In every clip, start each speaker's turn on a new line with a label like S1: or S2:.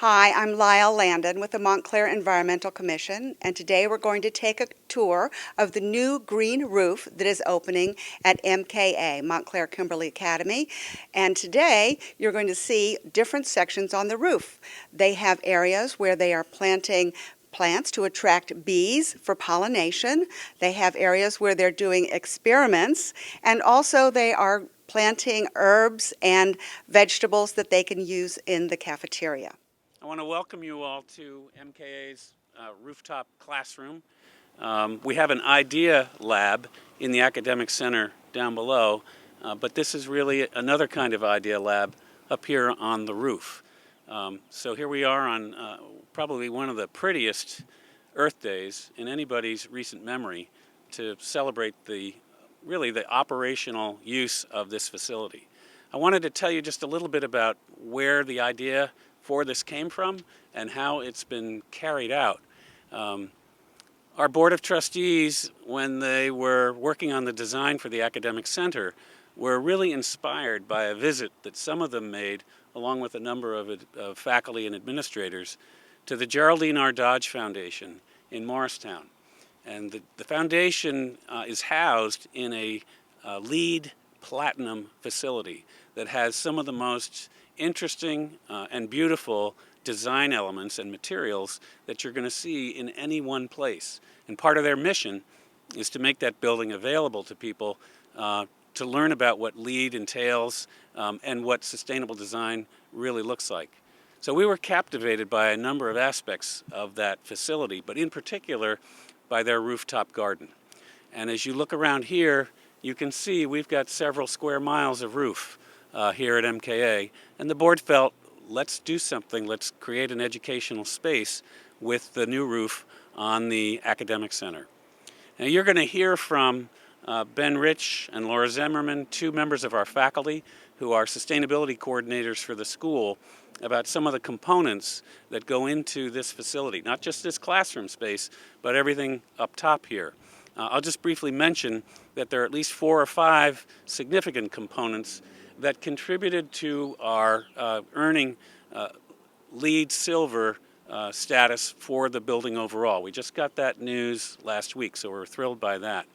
S1: Hi, I'm Lyle Landon with the Montclair Environmental Commission, and today we're going to take a tour of the new green roof that is opening at MKA, Montclair Kimberley Academy. And today you're going to see different sections on the roof. They have areas where they are planting plants to attract bees for pollination. They have areas where they're doing experiments, and also they are planting herbs and vegetables that they can use in the cafeteria.
S2: I want to welcome you all to MKA's rooftop classroom. We have an idea lab in the academic center down below, but this is really another kind of idea lab up here on the roof. So here we are on probably one of the prettiest Earth Days in anybody's recent memory to celebrate the operational use of this facility. I wanted to tell you just a little bit about where the idea for this came from and how it's been carried out. Our Board of Trustees, when they were working on the design for the academic center, were really inspired by a visit that some of them made, along with a number of faculty and administrators, to the Geraldine R. Dodge Foundation in Morristown. And the foundation is housed in a LEED Platinum facility that has some of the most interesting and beautiful design elements and materials that you're going to see in any one place. And part of their mission is to make that building available to people to learn about what LEED entails and what sustainable design really looks like. So we were captivated by a number of aspects of that facility, but in particular by their rooftop garden. And as you look around here, you can see we've got several square miles of roof here at MKA, and the board felt, let's do something, let's create an educational space with the new roof on the academic center. Now you're going to hear from Ben Rich and Laura Zimmerman, two members of our faculty who are sustainability coordinators for the school, about some of the components that go into this facility, not just this classroom space, but everything up top here. I'll just briefly mention that there are at least 4 or 5 significant components that contributed to our earning LEED Silver status for the building overall. We just got that news last week, so we're thrilled by that.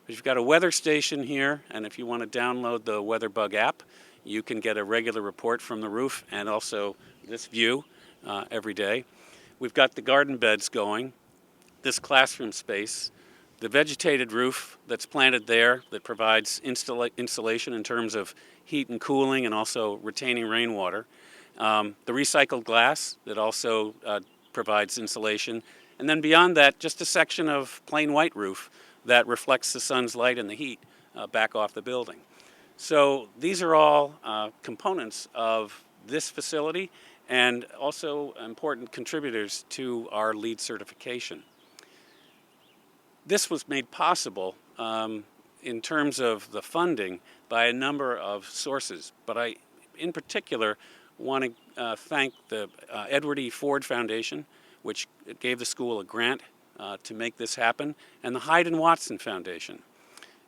S2: We've got a weather station here, and if you want to download the WeatherBug app, you can get a regular report from the roof and also this view every day. We've got the garden beds going, this classroom space, the vegetated roof that's planted there that provides insulation in terms of heat and cooling and also retaining rainwater. The recycled glass that also provides insulation. And then beyond that, just a section of plain white roof that reflects the sun's light and the heat back off the building. So these are all components of this facility and also important contributors to our LEED certification. This was made possible in terms of the funding by a number of sources, but I, in particular, want to thank the Edward E. Ford Foundation, which gave the school a grant to make this happen, and the Hyde and Watson Foundation.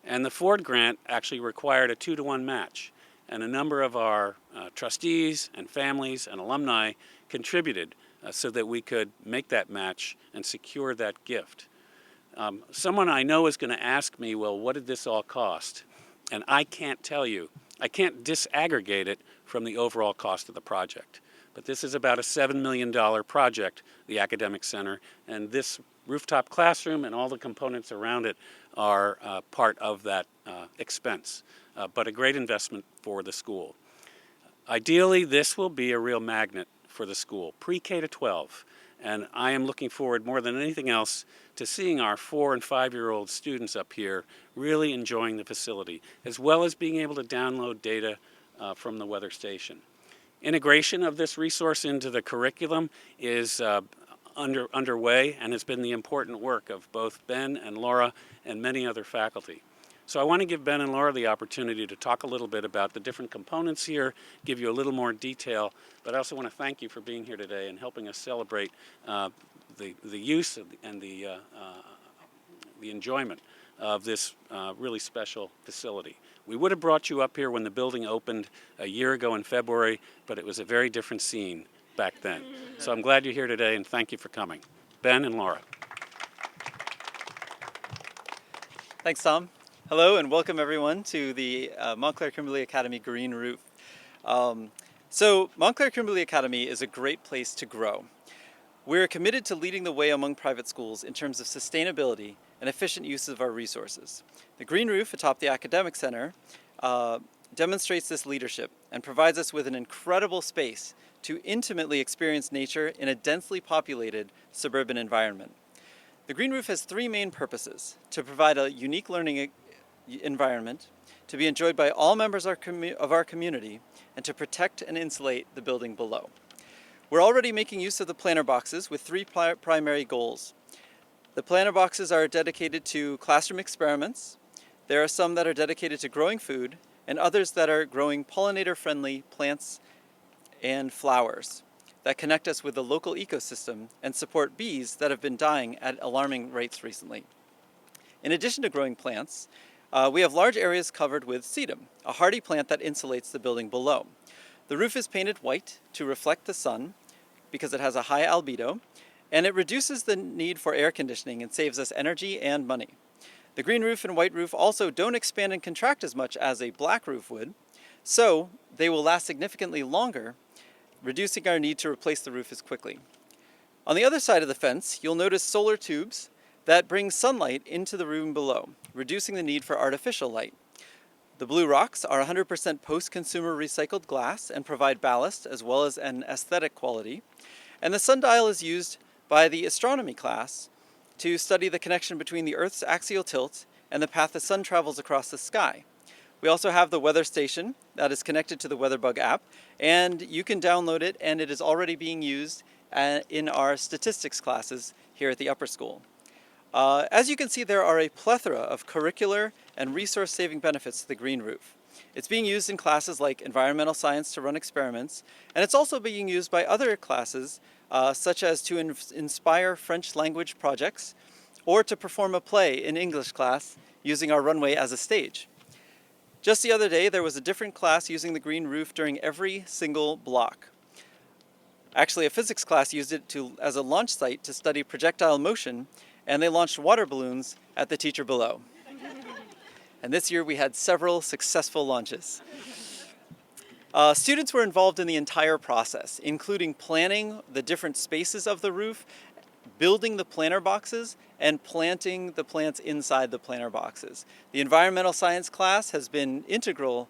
S2: And the Ford grant actually required a 2-to-1 match, and a number of our trustees and families and alumni contributed so that we could make that match and secure that gift. Someone I know is going to ask me, well, what did this all cost? And I can't tell you. I can't disaggregate it from the overall cost of the project. But this is about a $7 million project, the academic center, and this rooftop classroom and all the components around it are part of that expense, but a great investment for the school. Ideally, this will be a real magnet for the school, pre-K to 12, and I am looking forward more than anything else to seeing our 4- and 5-year-old students up here really enjoying the facility, as well as being able to download data from the weather station. Integration of this resource into the curriculum is underway and has been the important work of both Ben and Laura and many other faculty. So I want to give Ben and Laura the opportunity to talk a little bit about the different components here, give you a little more detail, but I also want to thank you for being here today and helping us celebrate the use and the enjoyment of this really special facility. We would have brought you up here when the building opened a year ago in February, but it was a very different scene. back then. So I'm glad you're here today, and thank you for coming. Ben and Laura.
S3: Thanks, Tom. Hello and welcome everyone to the Montclair Kimberley Academy Green Roof. So Montclair Kimberley Academy is a great place to grow. We're committed to leading the way among private schools in terms of sustainability and efficient use of our resources. The green roof atop the Academic Center demonstrates this leadership and provides us with an incredible space to intimately experience nature in a densely populated suburban environment. The green roof has three main purposes: to provide a unique learning environment, to be enjoyed by all members of our community, and to protect and insulate the building below. We're already making use of the planter boxes with three primary goals. The planter boxes are dedicated to classroom experiments. There are some that are dedicated to growing food, and others that are growing pollinator-friendly plants and flowers that connect us with the local ecosystem and support bees that have been dying at alarming rates recently. In addition to growing plants, we have large areas covered with sedum, a hardy plant that insulates the building below. The roof is painted white to reflect the sun because it has a high albedo, and it reduces the need for air conditioning and saves us energy and money. The green roof and white roof also don't expand and contract as much as a black roof would, so they will last significantly longer, reducing our need to replace the roof as quickly. On the other side of the fence, you'll notice solar tubes that bring sunlight into the room below, reducing the need for artificial light. The blue rocks are 100% post-consumer recycled glass and provide ballast as well as an aesthetic quality. And the sundial is used by the astronomy class to study the connection between the Earth's axial tilt and the path the sun travels across the sky. We also have the weather station that is connected to the WeatherBug app, and you can download it, and it is already being used in our statistics classes here at the upper school. As you can see, there are a plethora of curricular and resource-saving benefits to the green roof. It's being used in classes like environmental science to run experiments, and it's also being used by other classes such as to inspire French language projects or to perform a play in English class using our runway as a stage. Just the other day, there was a different class using the green roof during every single block. Actually, a physics class used it as a launch site to study projectile motion, and they launched water balloons at the teacher below. And this year we had several successful launches. Students were involved in the entire process, including planning the different spaces of the roof, building the planter boxes, and planting the plants inside the planter boxes. The environmental science class has been integral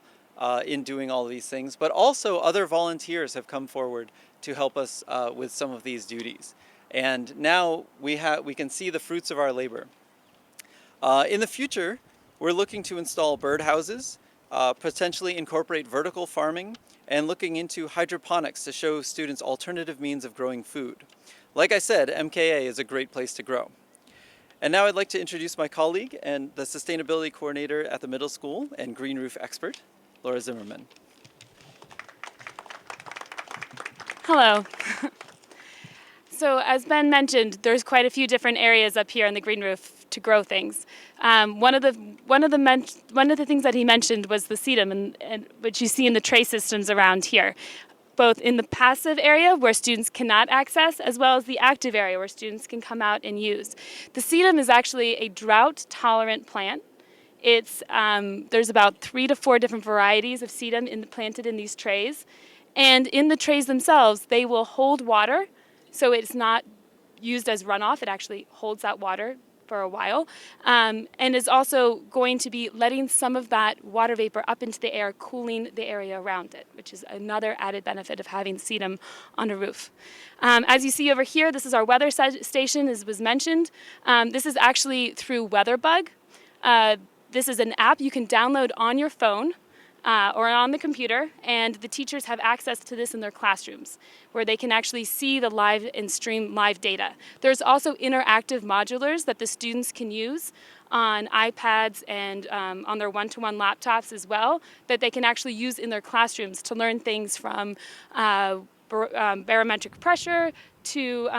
S3: in doing all of these things, but also other volunteers have come forward to help us with some of these duties. And now we can see the fruits of our labor. In the future, we're looking to install birdhouses, potentially incorporate vertical farming, and looking into hydroponics to show students alternative means of growing food. Like I said, MKA is a great place to grow. And now I'd like to introduce my colleague and the sustainability coordinator at the middle school and green roof expert, Laura Zimmerman.
S4: Hello. So as Ben mentioned, there's quite a few different areas up here on the green roof to grow things. One of the things that he mentioned was the sedum, and which you see in the tray systems around here, both in the passive area where students cannot access, as well as the active area where students can come out and use. The sedum is actually a drought-tolerant plant. There's about 3 to 4 different varieties of sedum planted in these trays, and in the trays themselves, they will hold water. So it's not used as runoff. It actually holds that water for a while, and is also going to be letting some of that water vapor up into the air, cooling the area around it, which is another added benefit of having sedum on a roof. As you see over here, this is our weather station, as was mentioned. This is actually through WeatherBug. This is an app you can download on your phone or on the computer, and the teachers have access to this in their classrooms, where they can actually see the live and stream live data. There's also interactive modulars that the students can use on iPads and on their one-to-one laptops as well, that they can actually use in their classrooms to learn things from barometric pressure to,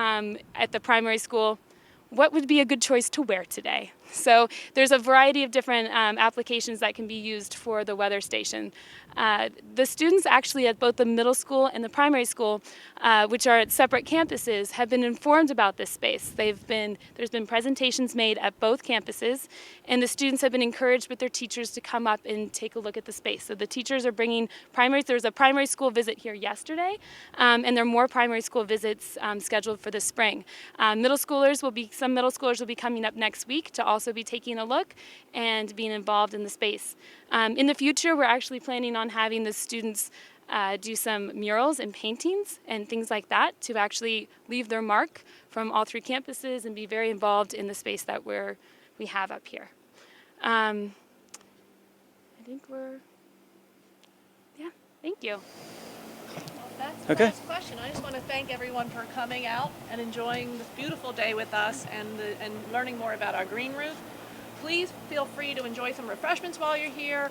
S4: at the primary school, what would be a good choice to wear today? So there's a variety of different applications that can be used for the weather station. The students actually at both the middle school and the primary school, which are at separate campuses, have been informed about this space. There's been presentations made at both campuses, and the students have been encouraged with their teachers to come up and take a look at the space. So the teachers are bringing primaries. There was a primary school visit here yesterday, and there are more primary school visits scheduled for the spring. Some middle schoolers will be coming up next week to also be taking a look and being involved in the space. In the future, we're actually planning on having the students do some murals and paintings and things like that to actually leave their mark from all three campuses and be very involved in the space that we have up here. I think thank you.
S5: Well, that's the
S3: Okay.
S5: last question. I just want to thank everyone for coming out and enjoying this beautiful day with us and learning more about our green roof. Please feel free to enjoy some refreshments while you're here.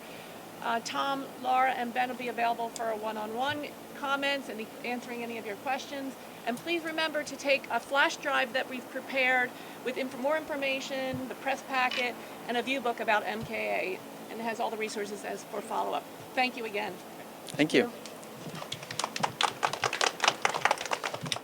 S5: Tom, Laura, and Ben will be available for one-on-one comments and answering any of your questions. And please remember to take a flash drive that we've prepared with more information, the press packet, and a view book about MKA, and it has all the resources as for follow-up. Thank you again.
S3: Thank you.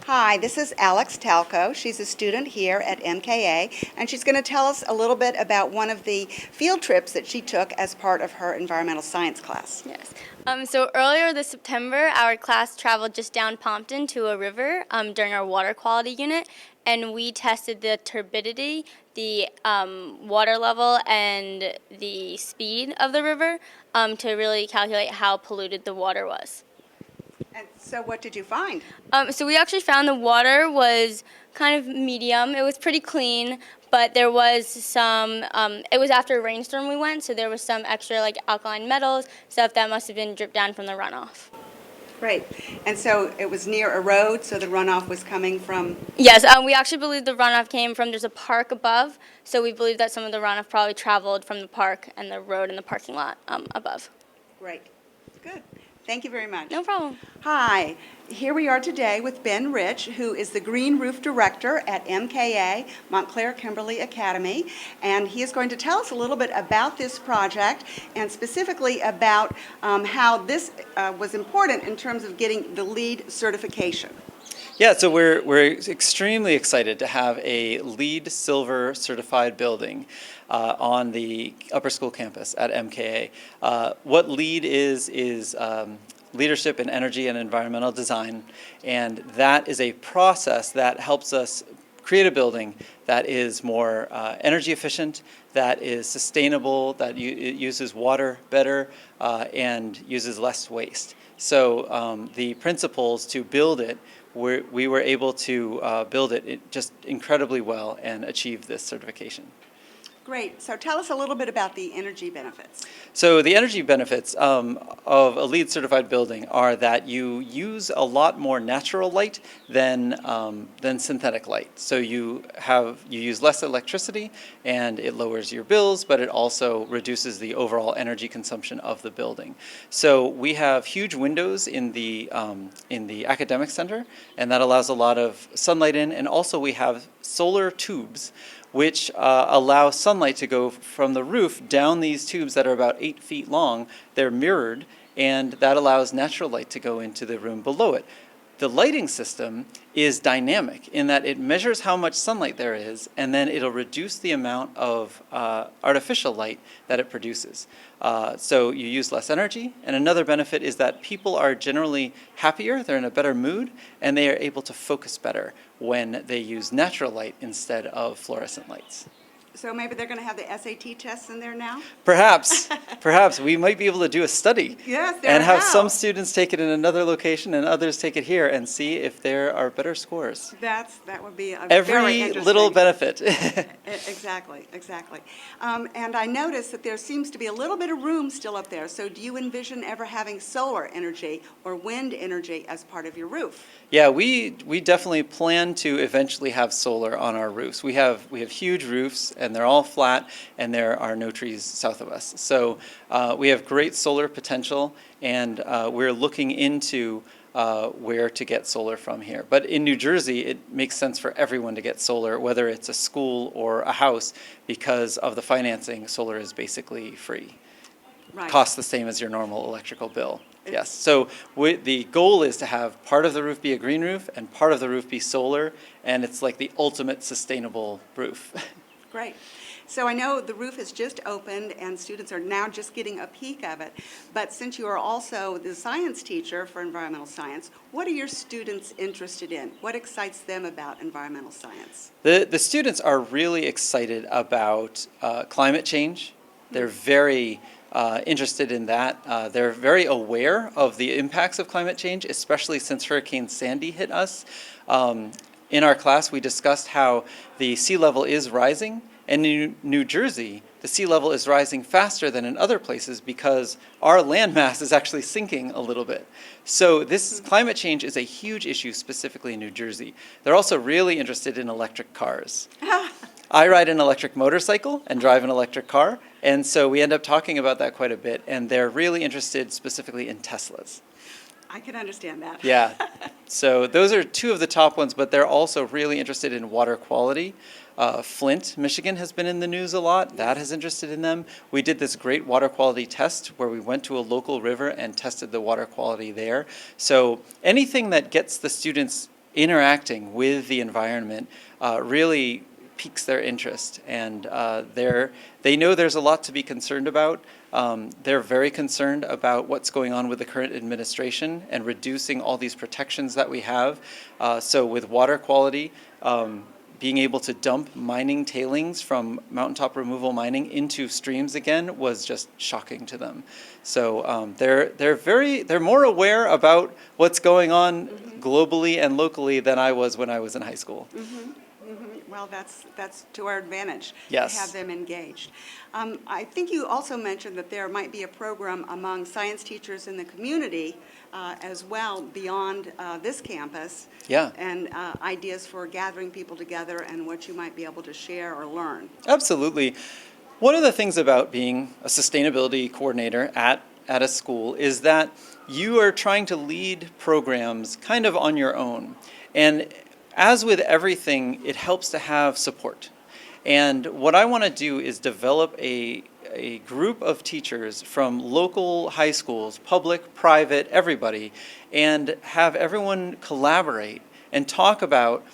S1: Hi, this is Alex Talco. She's a student here at MKA, and she's going to tell us a little bit about one of the field trips that she took as part of her environmental science class.
S6: Yes. So earlier this September, our class traveled just down Pompton to a river during our water quality unit, and we tested the turbidity, the water level, and the speed of the river to really calculate how polluted the water was.
S1: And so what did you find?
S6: So we actually found the water was kind of medium. It was pretty clean, but there was some, it was after a rainstorm we went, so there was some extra like alkaline metals, stuff that must have been dripped down from the runoff.
S1: Great. And so it was near a road, so the runoff was coming from...
S6: Yes, we actually believe the runoff came from, there's a park above, so we believe that some of the runoff probably traveled from the park and the road and the parking lot above.
S1: Great. Good. Thank you very much.
S6: No problem.
S1: Hi, here we are today with Ben Rich, who is the Green Roof Director at MKA, Montclair Kimberley Academy, and he is going to tell us a little bit about this project and specifically about how this was important in terms of getting the LEED certification.
S3: Yeah, so we're extremely excited to have a LEED Silver certified building on the upper school campus at MKA. What LEED is leadership in energy and environmental design, and that is a process that helps us create a building that is more energy efficient, that is sustainable, that it uses water better, and uses less waste. So the principles to build it, we were able to build it just incredibly well and achieve this certification.
S1: Great. So tell us a little bit about the energy benefits.
S3: So the energy benefits of a LEED certified building are that you use a lot more natural light than synthetic light. So you use less electricity, and it lowers your bills, but it also reduces the overall energy consumption of the building. So we have huge windows in the academic center, and that allows a lot of sunlight in. And also we have solar tubes, which allow sunlight to go from the roof down these tubes that are about 8 feet long. They're mirrored, and that allows natural light to go into the room below it. The lighting system is dynamic in that it measures how much sunlight there is, and then it'll reduce the amount of artificial light that it produces. So you use less energy, and another benefit is that people are generally happier, they're in a better mood, and they are able to focus better when they use natural light instead of fluorescent lights.
S1: So maybe they're going to have the SAT tests in there now?
S3: Perhaps we might be able to do a study
S1: Yes, there
S3: and have
S1: we go.
S3: some students take it in another location and others take it here and see if there are better scores.
S1: That would be a very
S3: Every
S1: interesting...
S3: little benefit.
S1: Exactly. And I noticed that there seems to be a little bit of room still up there. So do you envision ever having solar energy or wind energy as part of your roof?
S3: Yeah, we definitely plan to eventually have solar on our roofs. We have huge roofs, and they're all flat, and there are no trees south of us. So we have great solar potential, and we're looking into where to get solar from here. But in New Jersey, it makes sense for everyone to get solar, whether it's a school or a house, because of the financing. Solar is basically free.
S1: Right.
S3: Costs the same as your normal electrical bill. Yes. So the goal is to have part of the roof be a green roof and part of the roof be solar, and it's like the ultimate sustainable roof.
S1: Great. So I know the roof has just opened and students are now just getting a peek of it. But since you are also the science teacher for environmental science, what are your students interested in? What excites them about environmental science?
S3: The students are really excited about climate change. They're very interested in that. They're very aware of the impacts of climate change, especially since Hurricane Sandy hit us. In our class, we discussed how the sea level is rising. And in New Jersey, the sea level is rising faster than in other places because our landmass is actually sinking a little bit. So this climate change is a huge issue specifically in New Jersey. They're also really interested in electric cars. I ride an electric motorcycle and drive an electric car, and so we end up talking about that quite a bit, and they're really interested specifically in Teslas.
S1: I can understand that.
S3: Yeah. So those are two of the top ones, but they're also really interested in water quality. Flint, Michigan has been in the news a lot. That has interested in them. We did this great water quality test where we went to a local river and tested the water quality there. So anything that gets the students interacting with the environment really piques their interest. And they know there's a lot to be concerned about. They're very concerned about what's going on with the current administration and reducing all these protections that we have. So with water quality, being able to dump mining tailings from mountaintop removal mining into streams again was just shocking to them. So they're more aware about what's going on globally and locally than I was when I was in high school.
S1: Well, that's to our advantage.
S3: Yes.
S1: To have them engaged. I think you also mentioned that there might be a program among science teachers in the community as well beyond this campus.
S3: Yeah.
S1: And ideas for gathering people together and what you might be able to share or learn.
S3: Absolutely. One of the things about being a sustainability coordinator at a school is that you are trying to lead programs kind of on your own. And as with everything, it helps to have support. And what I want to do is develop a group of teachers from local high schools, public, private, everybody, and have everyone collaborate and talk about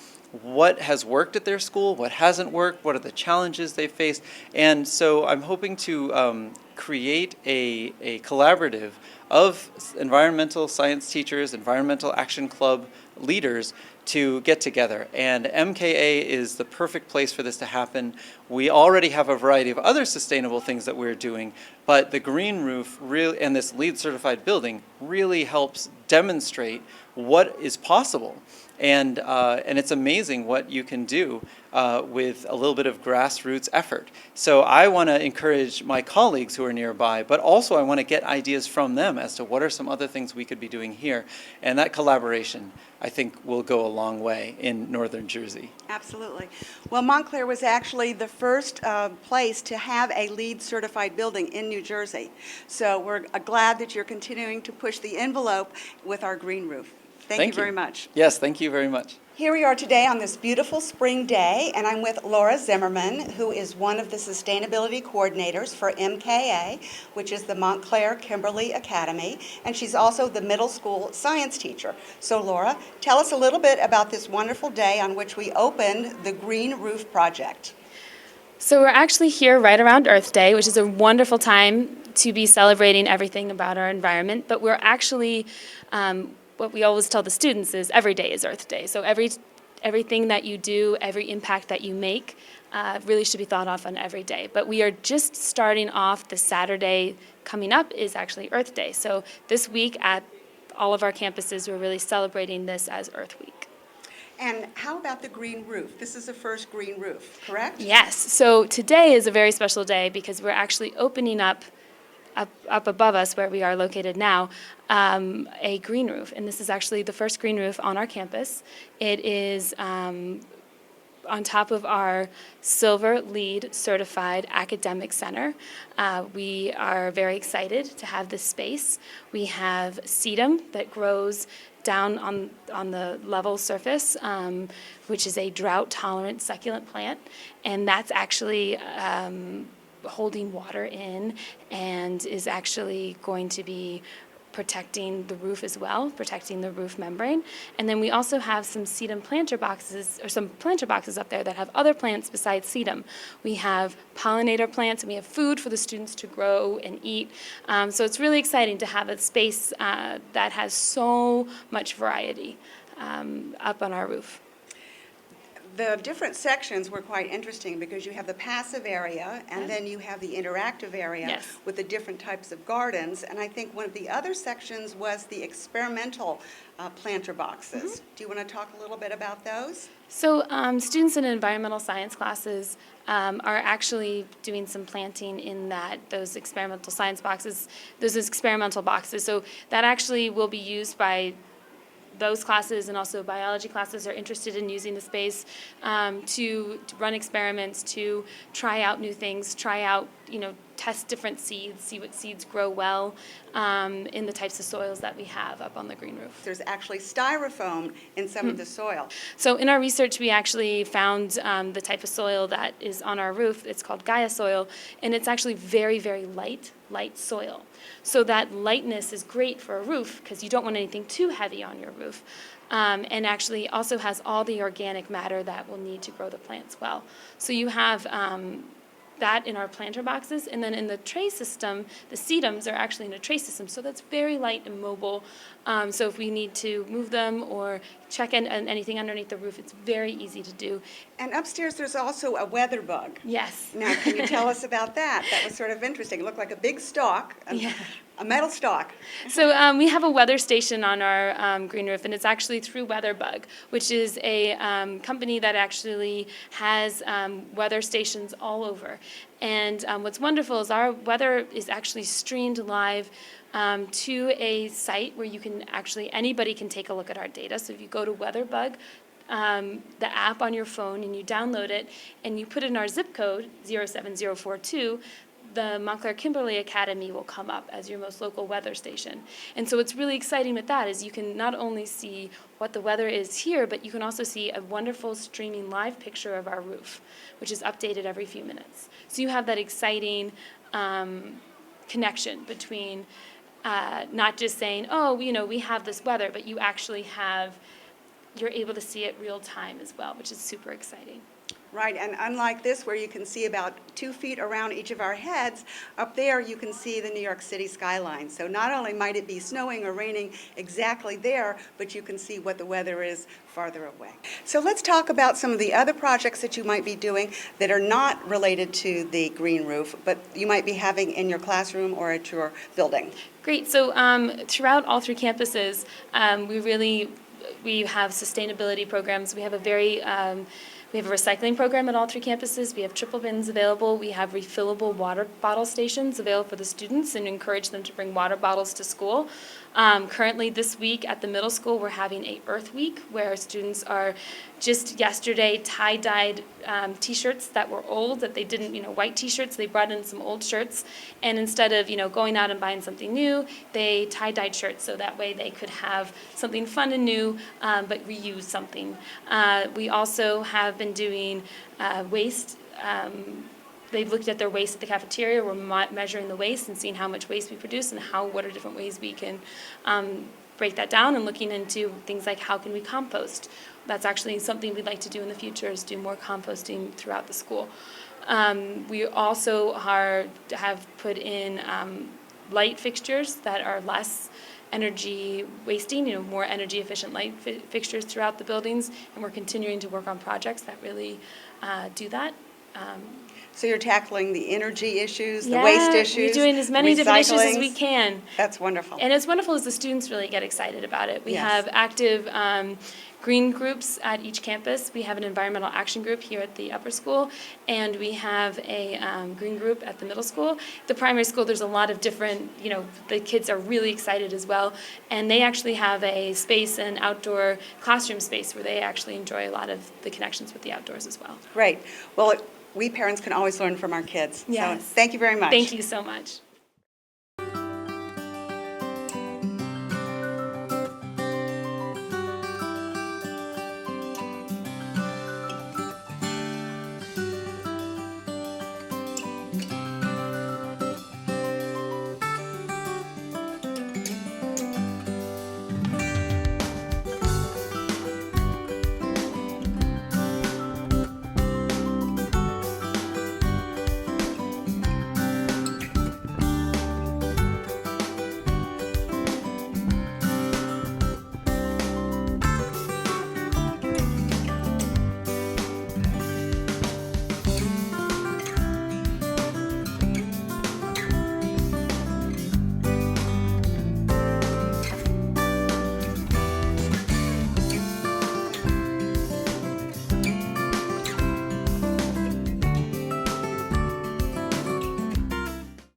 S3: what has worked at their school, what hasn't worked, what are the challenges they faced. And so I'm hoping to create a collaborative of environmental science teachers, environmental action club leaders to get together. And MKA is the perfect place for this to happen. We already have a variety of other sustainable things that we're doing, but the green roof really, and this LEED certified building really helps demonstrate what is possible. And it's amazing what you can do with a little bit of grassroots effort. So I want to encourage my colleagues who are nearby, but also I want to get ideas from them as to what are some other things we could be doing here. And that collaboration, I think, will go a long way in northern Jersey.
S1: Absolutely. Well, Montclair was actually the first place to have a LEED certified building in New Jersey. So we're glad that you're continuing to push the envelope with our green roof. Thank you very much.
S3: Yes, thank you very much.
S1: Here we are today on this beautiful spring day, and I'm with Laura Zimmerman, who is one of the sustainability coordinators for MKA, which is the Montclair Kimberley Academy, and she's also the middle school science teacher. So Laura, tell us a little bit about this wonderful day on which we opened the Green Roof Project.
S4: So we're actually here right around Earth Day, which is a wonderful time to be celebrating everything about our environment, but we're actually what we always tell the students is every day is Earth Day. So everything that you do, every impact that you make really should be thought of on every day. But we are just starting off. The Saturday coming up is actually Earth Day. So this week at all of our campuses, we're really celebrating this as Earth Week.
S1: And how about the green roof? This is the first green roof, correct?
S4: Yes. So today is a very special day because we're actually opening up above us, where we are located now, a green roof. And this is actually the first green roof on our campus. It is on top of our Silver LEED certified academic center. We are very excited to have this space. We have sedum that grows down on the level surface, which is a drought-tolerant succulent plant, and that's actually holding water in and is actually going to be protecting the roof as well, protecting the roof membrane. And then we also have some sedum planter boxes, or some planter boxes up there that have other plants besides sedum. We have pollinator plants, and we have food for the students to grow and eat. So it's really exciting to have a space that has so much variety up on our roof.
S1: The different sections were quite interesting because you have the passive area and then you have the interactive area
S4: Yes.
S1: with the different types of gardens. And I think one of the other sections was the experimental planter boxes. Do you want to talk a little bit about those?
S4: So students in environmental science classes are actually doing some planting in those experimental science boxes, those experimental boxes. So that actually will be used by those classes, and also biology classes are interested in using the space to run experiments, to try out new things, test different seeds, see what seeds grow well in the types of soils that we have up on the green roof.
S1: There's actually styrofoam in some of the soil.
S4: So in our research, we actually found the type of soil that is on our roof. It's called Gaia soil, and it's actually very, very light soil. So that lightness is great for a roof because you don't want anything too heavy on your roof. And actually also has all the organic matter that we'll need to grow the plants well. So you have that in our planter boxes, and then in the tray system, the sedums are actually in a tray system, so that's very light and mobile. So if we need to move them or check in anything underneath the roof, it's very easy to do.
S1: And upstairs there's also a weather bug.
S4: Yes.
S1: Now, can you tell us about that? That was sort of interesting. It looked like a big stalk, a metal stalk.
S4: So we have a weather station on our green roof, and it's actually through WeatherBug, which is a company that actually has weather stations all over. And what's wonderful is our weather is actually streamed live to a site where anybody can take a look at our data. So if you go to WeatherBug, the app on your phone, and you download it, and you put in our zip code, 07042, the Montclair Kimberley Academy will come up as your most local weather station. And so what's really exciting with that is you can not only see what the weather is here, but you can also see a wonderful streaming live picture of our roof, which is updated every few minutes. So you have that exciting connection between not just saying, oh, we have this weather, but you're able to see it real time as well, which is super exciting.
S1: Right, and unlike this, where you can see about 2 feet around each of our heads, up there you can see the New York City skyline. So not only might it be snowing or raining exactly there, but you can see what the weather is farther away. So let's talk about some of the other projects that you might be doing that are not related to the green roof, but you might be having in your classroom or at your building.
S4: Great. So throughout all 3 campuses, we have sustainability programs. We have we have a recycling program at all 3 campuses. We have triple bins available. We have refillable water bottle stations available for the students and encourage them to bring water bottles to school. Currently this week at the middle school, we're having a Earth Week where students are just yesterday tie-dyed t-shirts that were old, that they didn't, white t-shirts, they brought in some old shirts, and instead of, going out and buying something new, they tie-dyed shirts so that way they could have something fun and new, but reuse something. We also have been doing waste. They've looked at their waste at the cafeteria. We're measuring the waste and seeing how much waste we produce and what are different ways we can break that down, and looking into things like how can we compost. That's actually something we'd like to do in the future, is do more composting throughout the school. We also have put in light fixtures that are less energy wasting, more energy efficient light fixtures throughout the buildings, and we're continuing to work on projects that really do that.
S1: So you're tackling the energy issues, the waste issues,
S4: we're doing as many different issues as
S1: recycling.
S4: we can.
S1: That's wonderful.
S4: And it's wonderful as the students really get excited about it. We
S1: Yes.
S4: have active green groups at each campus. We have an environmental action group here at the upper school, and we have a green group at the middle school. The primary school, there's a lot of different, the kids are really excited as well, and they actually have a space, an outdoor classroom space, where they actually enjoy a lot of the connections with the outdoors as well.
S1: Great. Well, we parents can always learn from our kids.
S4: Yes.
S1: So thank you very much.
S4: Thank you so much.